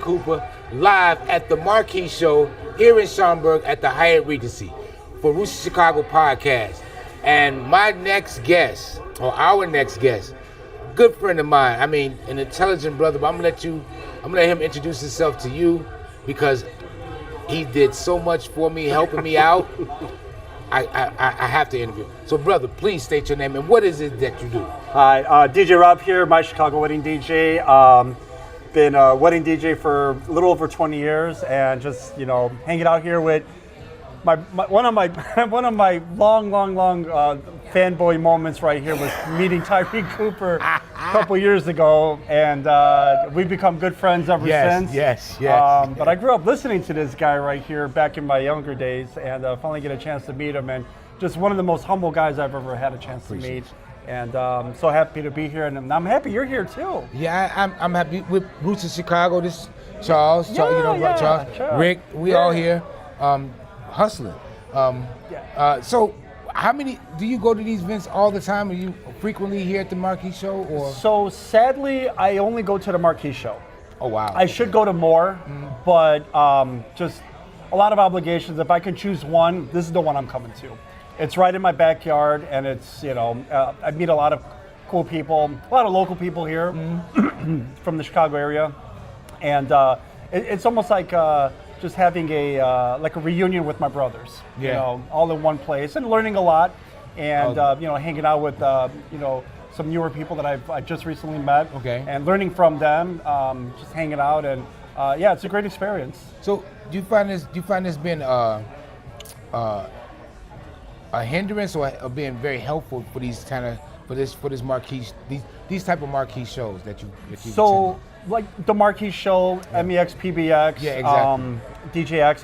Cooper, live at the Marquee Show here in Schaumburg at the Hyatt Regency for Rootz Chicago podcast. And my next guest, or our next guest, good friend of mine. I mean, an intelligent brother, but I'm gonna let him introduce himself to you because he did so much for me, helping me out. I have to interview. So, brother, please state your name and what is it that you do? Hi, DJ Rob here, my Chicago wedding DJ. Been a wedding DJ for a little over 20 years, and just hanging out here with one of my long fanboy moments right here was meeting Tyree Cooper a couple years ago, and we've become good friends ever since. Yes. But I grew up listening to this guy right here back in my younger days, and finally get a chance to meet him, and just one of the most humble guys I've ever had a chance to meet. And I'm so happy to be here, and I'm happy you're here too. Yeah, I'm happy with Rootz of Chicago. This Charles, Charles, sure. Rick, we all here. Hustling. So how many, do you go to these events all the time? Are you frequently here at the Marquee Show? Or? So sadly, I only go to the Marquee Show. Oh, wow. I should go to more, but just a lot of obligations. If I can choose one, this is the one I'm coming to. It's right in my backyard, and it's, I meet a lot of cool people, a lot of local people here from the Chicago area. And it's almost like just having a reunion with my brothers, all in one place, and learning a lot, and hanging out with some newer people that I just recently met, and learning from them, just hanging out, and it's a great experience. So do you find this being a hindrance or being very helpful for these for this marquee these type of marquee shows that you so attend? Like the Marquee Show, MEX, PBX, DJX,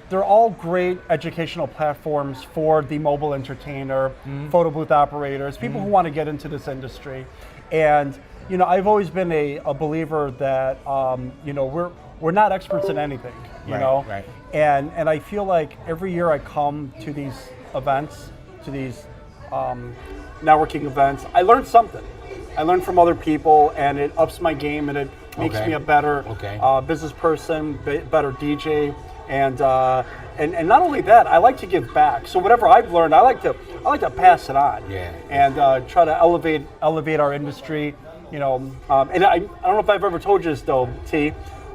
they're all great educational platforms for the mobile entertainer, photo booth operators, people who want to get into this industry. And I've always been a believer that we're not experts in anything, Right. And I feel like every year I come to these events, to these networking events, I learn something. I learn from other people, and it ups my game, and it makes me a better business person, better DJ, and not only that, I like to give back. So whatever I've learned, I like to pass it on, and try to elevate our industry. And I don't know if I've ever told you this though, T,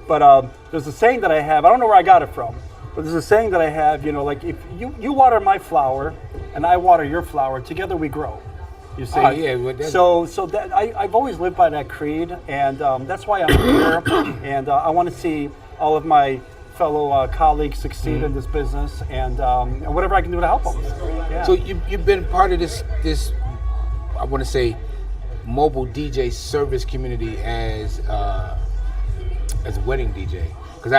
but there's a saying that I have. I don't know where I got it from, but there's a saying that I have. Like if you water my flower and I water your flower, together we grow. You see? So that I've always lived by that creed, and that's why I'm here. And I want to see all of my fellow colleagues succeed in this business, and whatever I can do to help them. Yeah. So you've been part of this I want to say mobile DJ service community as a wedding DJ, because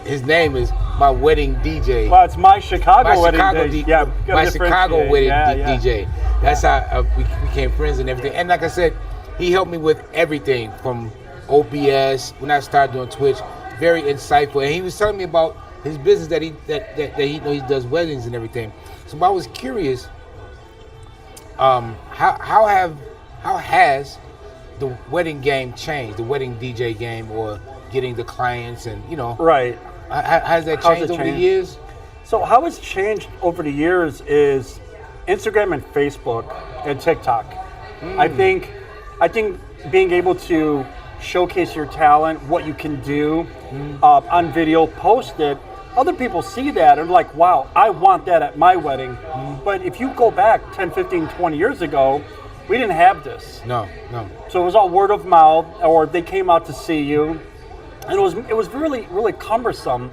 his name is my wedding DJ. Well, it's my Chicago wedding DJ. My Chicago wedding DJ. That's how we became friends and everything. And like I said, he helped me with everything from OBS when I started doing Twitch. Very insightful, and he was telling me about his business that he does weddings and everything. So I was curious, how has the wedding game changed, the wedding DJ game, or getting the clients and right? Has that changed over the years? So how it's changed over the years is Instagram and Facebook and TikTok. I think being able to showcase your talent, what you can do on video, post it, other people see that and are like, wow, I want that at my wedding. But if you go back 10, 15, 20 years ago, we didn't have this. No. So it was all word of mouth, or they came out to see you. And it was really, really cumbersome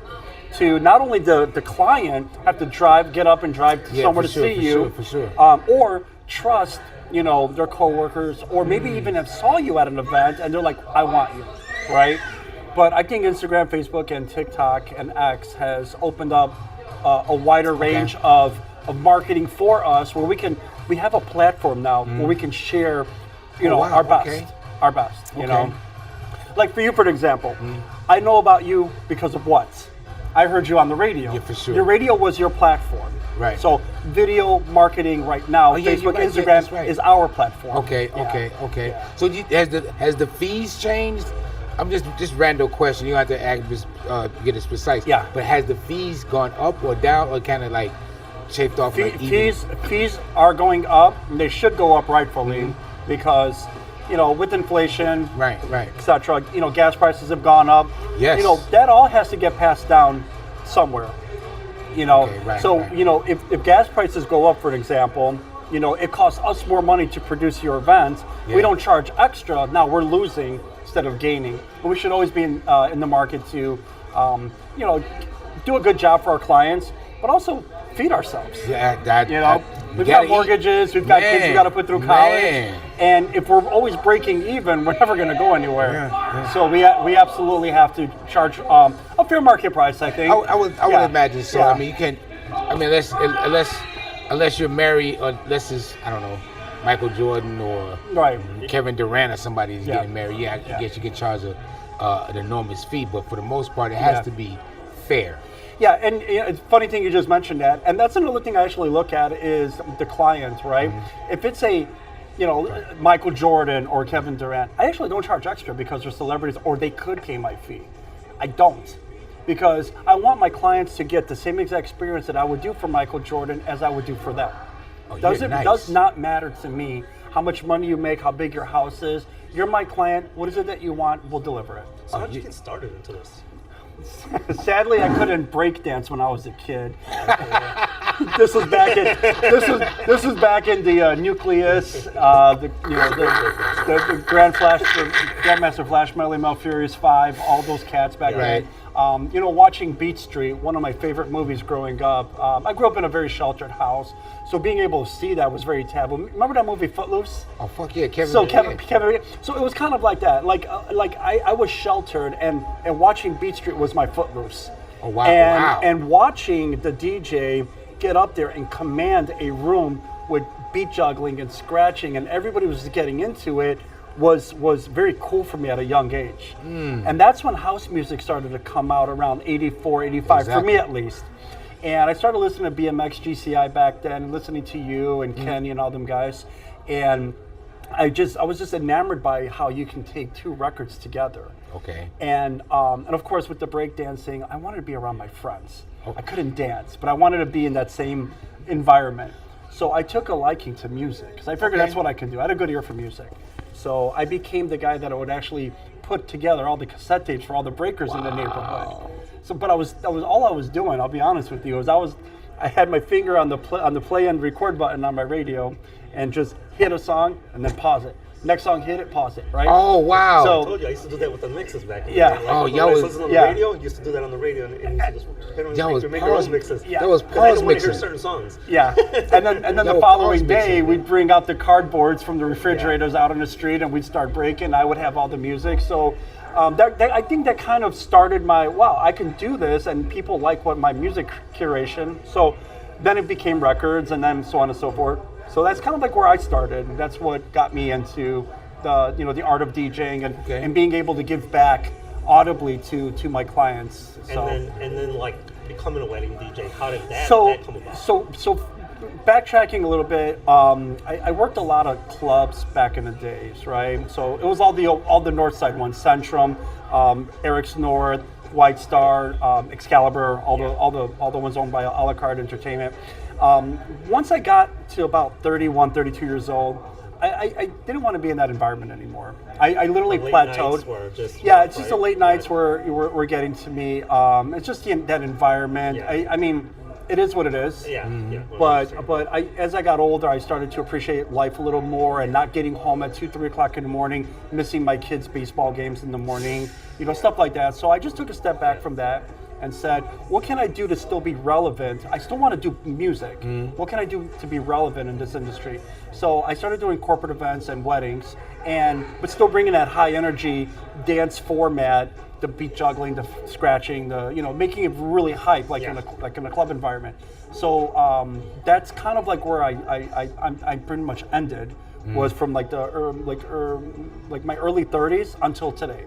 to not only the client have to get up and drive somewhere to see you, or trust, their coworkers, or maybe even have saw you at an event and they're like, I want you, right? But I think Instagram, Facebook, and TikTok and X has opened up a wider range of marketing for us, where we have a platform now where we can share, our best, Like for you, for example, I know about you because of what? I heard you on the radio. Yeah, for sure. Your radio was your platform. Right. So video marketing right now, Facebook, Instagram is our platform. Okay. So has the fees changed I'm just random question. You don't have to get it precise. Yeah. But has the fees gone up or down, or kind of like shaped off? Like Fees are going up. And they should go up rightfully because, with inflation, right, etc. Gas prices have gone up. Yes. That all has to get passed down somewhere. Okay, right, so right. If gas prices go up, for example, it costs us more money to produce your event. Yeah. We don't charge extra. Now we're losing instead of gaining. But we should always be in the market to, do a good job for our clients, but also feed ourselves. Yeah, we've got mortgages, we've got kids we've got to put through college, and if we're always breaking even, we're never going to go anywhere. Yeah. So we absolutely have to charge a fair market price, I think. I would imagine so. Yeah. I mean, you can't. I mean, unless you're married, or unless it's, I don't know, Michael Jordan or Kevin Durant or somebody is getting married. Yeah, I guess you can charge an enormous fee, but for the most part, it has to be fair. Yeah, and it's a funny thing you just mentioned that, and that's another thing I actually look at is the client, right? Mm-hmm. If it's a, Michael Jordan or Kevin Durant, I actually don't charge extra because they're celebrities or they could pay my fee. I don't, because I want my clients to get the same exact experience that I would do for Michael Jordan as I would do for them. It does not matter to me how much money you make, how big your house is. You're my client. What is it that you want? We'll deliver it. So how did you get started into this? Sadly, I couldn't break dance when I was a kid. This was back in the Nucleus, the Grandmaster Flash, Melly Mel Furious 5, all those cats back then. Watching Beat Street, one of my favorite movies growing up. I grew up in a very sheltered house, so being able to see that was very taboo. Remember that movie Footloose? Oh fuck yeah, Kevin. So it was kind of like that. Like I was sheltered, and watching Beat Street was my Footloose. Oh wow! And watching the DJ get up there and command a room with beat juggling and scratching, and everybody was getting into it. Was very cool for me at a young age. And that's when house music started to come out around 84, 85, for me at least. And I started listening to BMX, GCI back then, listening to you and Kenny and all them guys. And I was just enamored by how you can take two records together. Okay. And of course with the breakdancing, I wanted to be around my friends. Okay. I couldn't dance, but I wanted to be in that same environment. So I took a liking to music because I figured that's what I could do. I had a good ear for music. So I became the guy that would actually put together all the cassette tapes for all the breakers in the neighborhood. So, but that was all I was doing. I'll be honest with you. I had my finger on the play and record button on my radio, and just hit a song and then pause it. Next song, hit it, pause it. Right? Oh wow! So I told you I used to do that with the mixes back then. Yeah. Like, I was listening on the radio. You used to do that on the radio, and you used to just hit on make your own mixes. Yeah. That was pause mixes. I didn't want to hear certain songs. Yeah. And then the following day, we'd bring out the cardboards from the refrigerators out on the street, and we'd start breaking. I would have all the music. So I think that kind of started I can do this, and people like my music curation. So then it became records, and then so on and so forth. So that's kind of like where I started. And that's what got me into the art of DJing and being able to give back audibly to my clients. So. And then like becoming a wedding DJ, how did that come about? So backtracking a little bit, I worked a lot of clubs back in the days, right? So it was all the North Side ones, Centrum, Eric's North, White Star, Excalibur, all the ones owned by a la carte entertainment. Once I got to about 31, 32 years old, I didn't want to be in that environment anymore. I literally plateaued. It's just the late nights were getting to me. It's just that environment. Yeah. I mean, it is what it is. But as I got older, I started to appreciate life a little more, and not getting home at 2, 3 o'clock in the morning, missing my kids' baseball games in the morning, stuff like that. So I just took a step back from that and said, what can I do to still be relevant? I still want to do music. What can I do to be relevant in this industry? So I started doing corporate events and weddings, but still bringing that high energy dance format, the beat juggling, the scratching, making it really hype, like in a club environment. So that's kind of like where I pretty much ended, was from like my early 30s until today.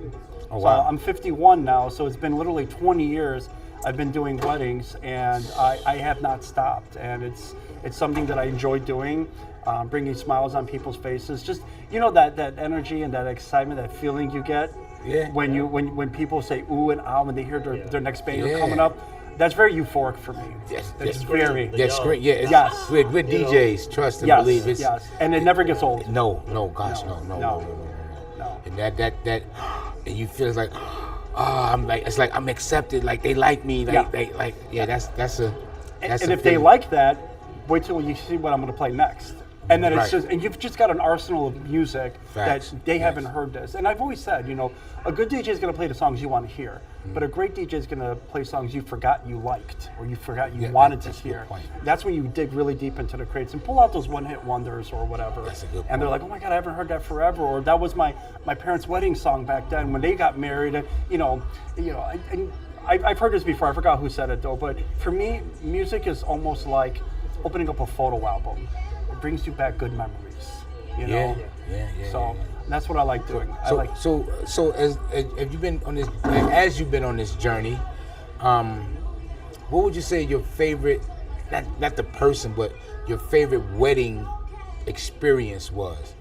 Oh, wow. So I'm 51 now, so it's been literally 20 years I've been doing weddings, and I have not stopped. And it's something that I enjoy doing, bringing smiles on people's faces. Just, that energy and that excitement, that feeling you get Yeah. When people say ooh and ah when they hear their next banger Yeah. coming up, that's very euphoric for me. Yes, It's yes. very Yes, great. Yeah, it's, Yes. With DJs, trust and yes, believe. It's, yes, and it never gets old. No, gosh, No, no. no. And that, and you feel like, I'm like, it's like I'm accepted. Like they like me. Like that's a. And if they like that, wait till you see what I'm going to play next. And then it's Right. just, and you've just got an arsenal of music Facts. that they Facts. haven't heard this. And I've always said, a good DJ is going to play the songs you want to hear, but a great DJ is going to play songs you forgot you liked or you forgot you wanted to that's a good hear. point. That's when you dig really deep into the crates and pull out those one-hit wonders or whatever. That's a good And they're point. like, oh my God, I haven't heard that forever. Or that was my parents' wedding song back then when they got married. And, and I've heard this before. I forgot who said it though. But for me, music is almost like opening up a photo album. It brings you back good memories. Yeah. So that's what I like doing. So as you've been on this journey, what would you say your favorite, not the person, but your favorite wedding experience was?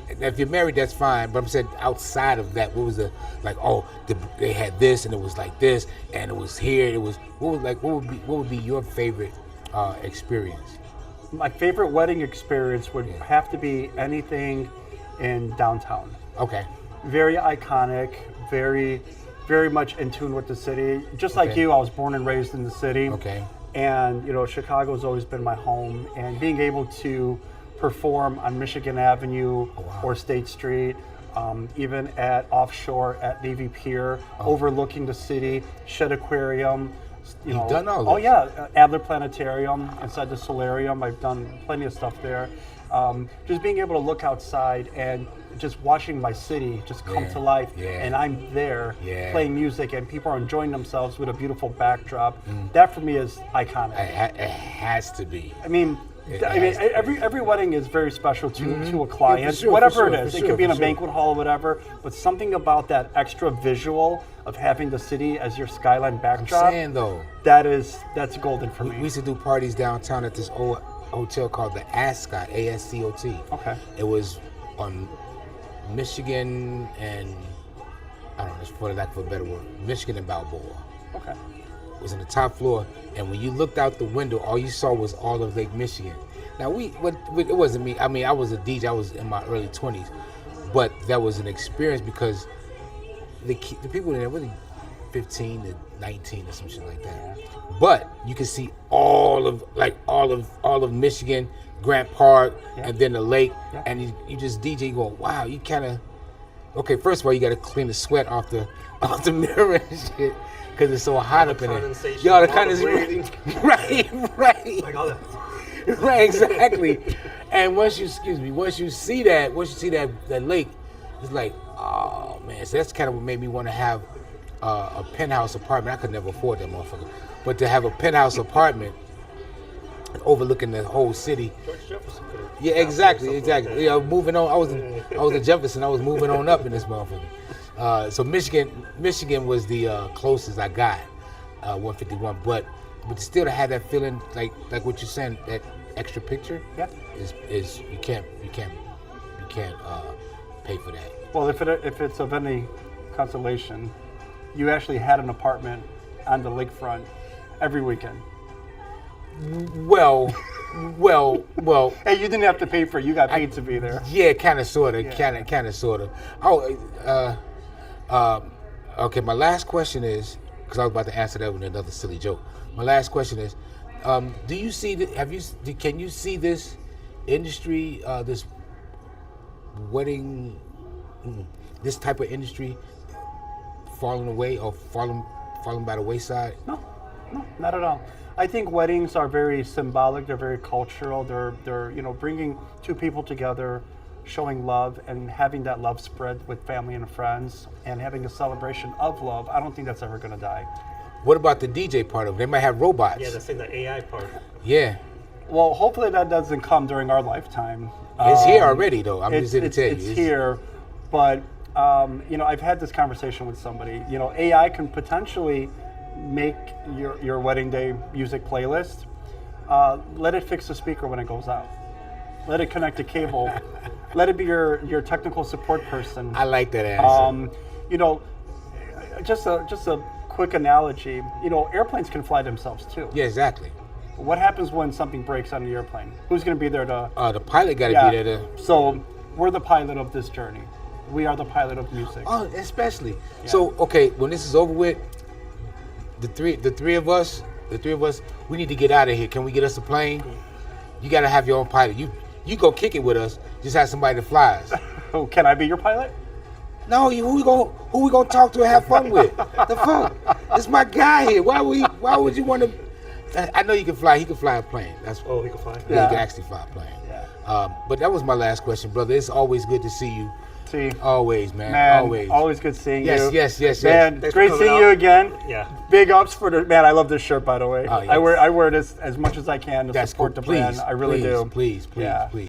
If you're married, that's fine. But I'm saying outside of that, what was they had this and it was like this and it was here. It was what would be your favorite experience? My favorite wedding experience would have to be anything in downtown. Okay. Very iconic, very, very much in tune with the city. Just like you, I was born and raised in the city. Okay. And Chicago's always been my home. And being able to perform on Michigan Avenue or State Street, even at offshore at Navy Pier, overlooking the city, Shed Aquarium. You've done all Oh this? yeah, Adler Planetarium inside the solarium. I've done plenty of stuff there. Just being able to look outside and just watching my city just come to life, and I'm there playing music, and people are enjoying themselves with a beautiful backdrop. That for me is iconic. It has to be. I mean, every wedding is very special to a client, Yeah, for sure, whatever for it sure, is. for It sure, could be in for a sure. banquet hall or whatever, but something about that extra visual of having the city as your skyline backdrop. I'm saying though, That's golden for we me. used to do parties downtown at this old hotel called the Ascot, ASCOT. Okay. It was on Michigan and I don't know, for lack of a better word, Michigan and Balboa. Okay. It was on the top floor, and when you looked out the window, all you saw was all of Lake Michigan. Now it wasn't me. I mean, I was a DJ. I was in my early 20s, but that was an experience because the people in there were 15 to 19 or some shit like that. But you could see all of Michigan, Grant Park, and then the lake, and you just DJ. You go, wow, you kind of. Okay, first of all, you got to clean the sweat off the mirror and shit because it's so hot up in there. Condensation, Yo, the all the condensation. braiding. Right. Like all that. Right, exactly. And once you see that lake, it's like, oh man. So that's kind of what made me want to have a penthouse apartment. I could never afford that motherfucker, but to have a penthouse apartment overlooking the whole city. George Jefferson could have. Yeah, exactly. Yeah, moving on. I was a Jefferson. I was moving on up in this motherfucker. So Michigan was the closest I got, 151. But still to have that feeling, like what you're saying, that extra picture, is you can't pay for that. Well, if it's of any consolation, you actually had an apartment on the lakefront every weekend. Well. Hey, you didn't have to pay for it. You got paid to be there. Yeah, kind of, sort of, kind of, sort of. Okay. My last question is, because I was about to answer that with another silly joke. My last question is, do you see can you see this industry, this wedding, this type of industry falling away or falling by the wayside? No, not at all. I think weddings are very symbolic. They're very cultural. They're bringing two people together, showing love, and having that love spread with family and friends, and having a celebration of love. I don't think that's ever going to die. What about the DJ part of it? They might have robots. Yeah, that's in the AI part. Yeah. Well, hopefully that doesn't come during our lifetime. It's here already, though. I'm just here to tell you. It's here, but I've had this conversation with somebody. AI can potentially make your wedding day music playlist. Let it fix the speaker when it goes out. Let it connect a cable. Let it be your technical support person. I like that answer. you know, just a quick analogy. You know, airplanes can fly themselves too. Yeah, exactly. What happens when something breaks on the airplane? Who's going to be there to? The pilot got to be there to. So we're the pilot of this journey. We are the pilot of music. Oh, especially. Yeah. So okay, when this is over with, the three of us, we need to get out of here. Can we get us a plane? You got to have your own pilot. You go kick it with us. Just have somebody to fly us. Oh, can I be your pilot? No, who we gonna talk to and have fun with? The fuck? It's my guy here. Why would you want to? I know you can fly. He can fly a plane. That's he can fly. Yeah, he can actually fly a plane. Yeah. But that was my last question, brother. It's always good to see you. See. Always, man. Always good seeing you. Yes. Man, Thanks great for seeing coming you out. again. Yeah. Big ups for the man. I love this shirt, by the way. Oh, yes. I wear this as much as I can to That's support cool. the brand. I really do. Please. Yeah.